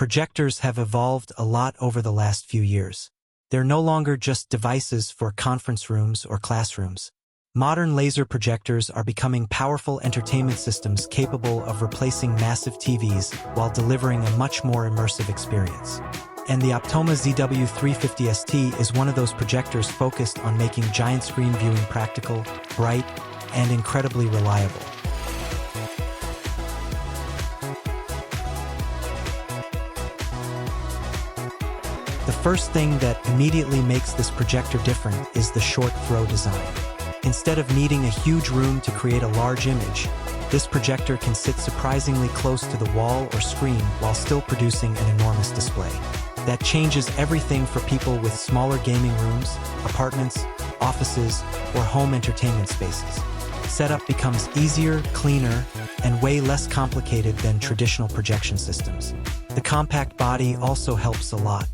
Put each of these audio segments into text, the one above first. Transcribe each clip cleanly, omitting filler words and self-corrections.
Projectors have evolved a lot over the last few years. They're no longer just devices for conference rooms or classrooms. Modern laser projectors are becoming powerful entertainment systems capable of replacing massive TVs while delivering a much more immersive experience. And the Optoma ZW350ST is one of those projectors focused on making giant screen viewing practical, bright, and incredibly reliable. The first thing that immediately makes this projector different is the short throw design. Instead of needing a huge room to create a large image, this projector can sit surprisingly close to the wall or screen while still producing an enormous display. That changes everything for people with smaller gaming rooms, apartments, offices, or home entertainment spaces. Setup becomes easier, cleaner, and way less complicated than traditional projection systems. The compact body also helps a lot.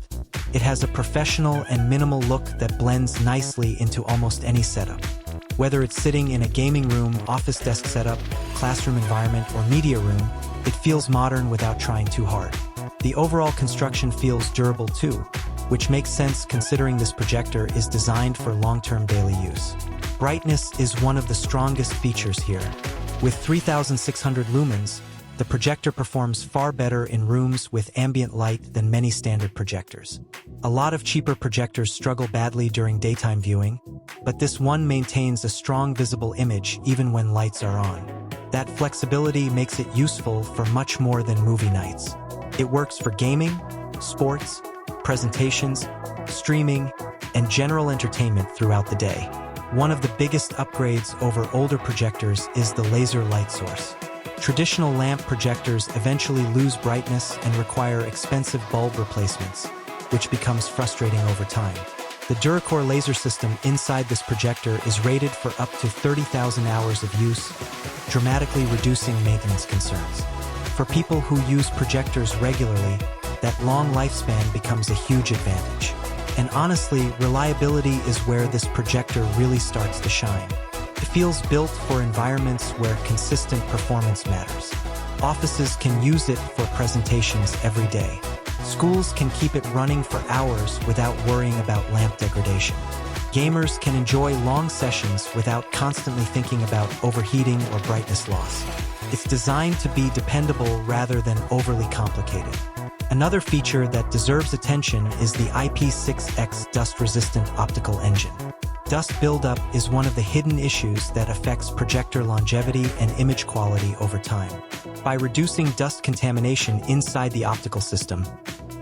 It has a professional and minimal look that blends nicely into almost any setup. Whether it's sitting in a gaming room, office desk setup, classroom environment, or media room, it feels modern without trying too hard. The overall construction feels durable too, which makes sense considering this projector is designed for long-term daily use. Brightness is one of the strongest features here. With 3,600 lumens, the projector performs far better in rooms with ambient light than many standard projectors. A lot of cheaper projectors struggle badly during daytime viewing, but this one maintains a strong visible image even when lights are on. That flexibility makes it useful for much more than movie nights. It works for gaming, sports, presentations, streaming, and general entertainment throughout the day. One of the biggest upgrades over older projectors is the laser light source. Traditional lamp projectors eventually lose brightness and require expensive bulb replacements, which becomes frustrating over time. The Duracore laser system inside this projector is rated for up to 30,000 hours of use, dramatically reducing maintenance concerns. For people who use projectors regularly, that long lifespan becomes a huge advantage. And honestly, reliability is where this projector really starts to shine. It feels built for environments where consistent performance matters. Offices can use it for presentations every day. Schools can keep it running for hours without worrying about lamp degradation. Gamers can enjoy long sessions without constantly thinking about overheating or brightness loss. It's designed to be dependable rather than overly complicated. Another feature that deserves attention is the IP6X dust-resistant optical engine. Dust buildup is one of the hidden issues that affects projector longevity and image quality over time. By reducing dust contamination inside the optical system,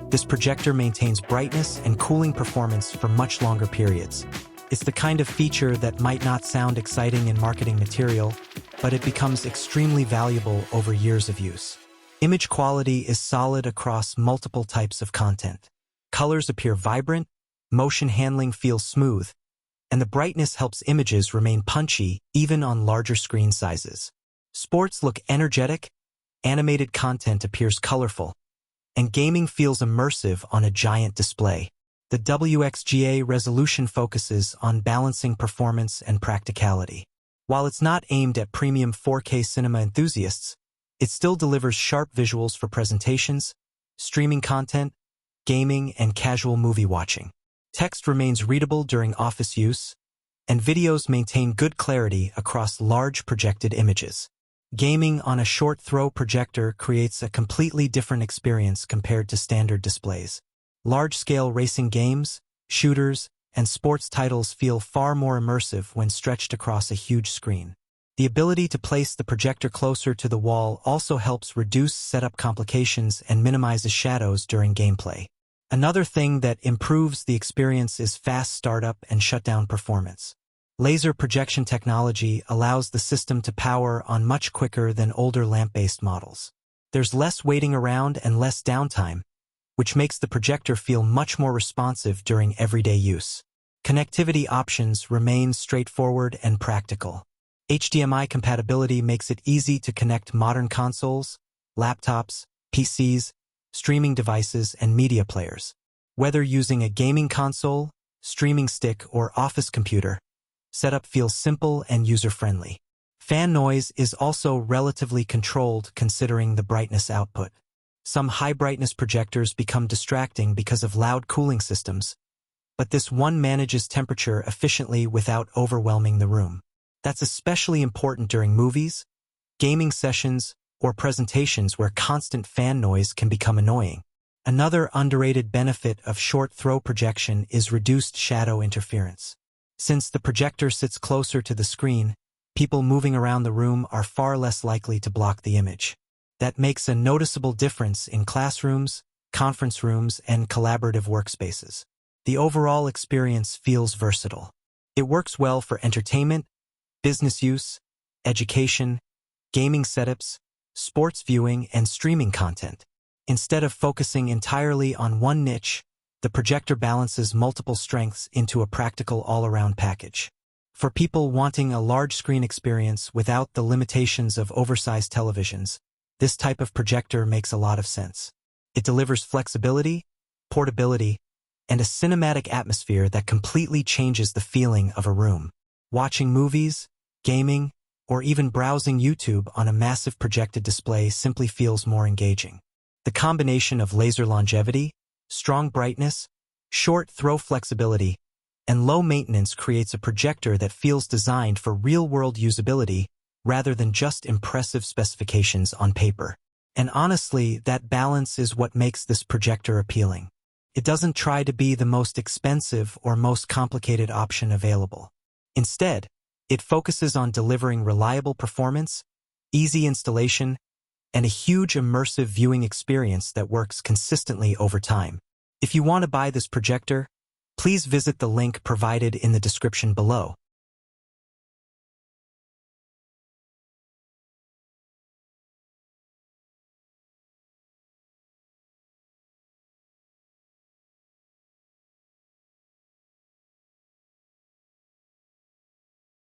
this projector maintains brightness and cooling performance for much longer periods. It's the kind of feature that might not sound exciting in marketing material, but it becomes extremely valuable over years of use. Image quality is solid across multiple types of content. Colors appear vibrant, motion handling feels smooth, and the brightness helps images remain punchy even on larger screen sizes. Sports look energetic, animated content appears colorful, and gaming feels immersive on a giant display. The WXGA resolution focuses on balancing performance and practicality. While it's not aimed at premium 4K cinema enthusiasts, it still delivers sharp visuals for presentations, streaming content, gaming, and casual movie watching. Text remains readable during office use, and videos maintain good clarity across large projected images. Gaming on a short throw projector creates a completely different experience compared to standard displays. Large-scale racing games, shooters, and sports titles feel far more immersive when stretched across a huge screen. The ability to place the projector closer to the wall also helps reduce setup complications and minimizes shadows during gameplay. Another thing that improves the experience is fast startup and shutdown performance. Laser projection technology allows the system to power on much quicker than older lamp-based models. There's less waiting around and less downtime, which makes the projector feel much more responsive during everyday use. Connectivity options remain straightforward and practical. HDMI compatibility makes it easy to connect modern consoles, laptops, PCs, streaming devices, and media players. Whether using a gaming console, streaming stick, or office computer, setup feels simple and user-friendly. Fan noise is also relatively controlled considering the brightness output. Some high-brightness projectors become distracting because of loud cooling systems, but this one manages temperature efficiently without overwhelming the room. That's especially important during movies, gaming sessions, or presentations where constant fan noise can become annoying. Another underrated benefit of short-throw projection is reduced shadow interference. Since the projector sits closer to the screen, people moving around the room are far less likely to block the image. That makes a noticeable difference in classrooms, conference rooms, and collaborative workspaces. The overall experience feels versatile. It works well for entertainment, business use, education, gaming setups, sports viewing, and streaming content. Instead of focusing entirely on one niche, the projector balances multiple strengths into a practical all-around package. For people wanting a large screen experience without the limitations of oversized televisions, this type of projector makes a lot of sense. It delivers flexibility, portability, and a cinematic atmosphere that completely changes the feeling of a room. Watching movies, gaming, or even browsing YouTube on a massive projected display simply feels more engaging. The combination of laser longevity, strong brightness, short throw flexibility, and low maintenance creates a projector that feels designed for real-world usability rather than just impressive specifications on paper. And honestly, that balance is what makes this projector appealing. It doesn't try to be the most expensive or most complicated option available. Instead, it focuses on delivering reliable performance, easy installation, and a huge immersive viewing experience that works consistently over time. If you want to buy this projector, please visit the link provided in the description below.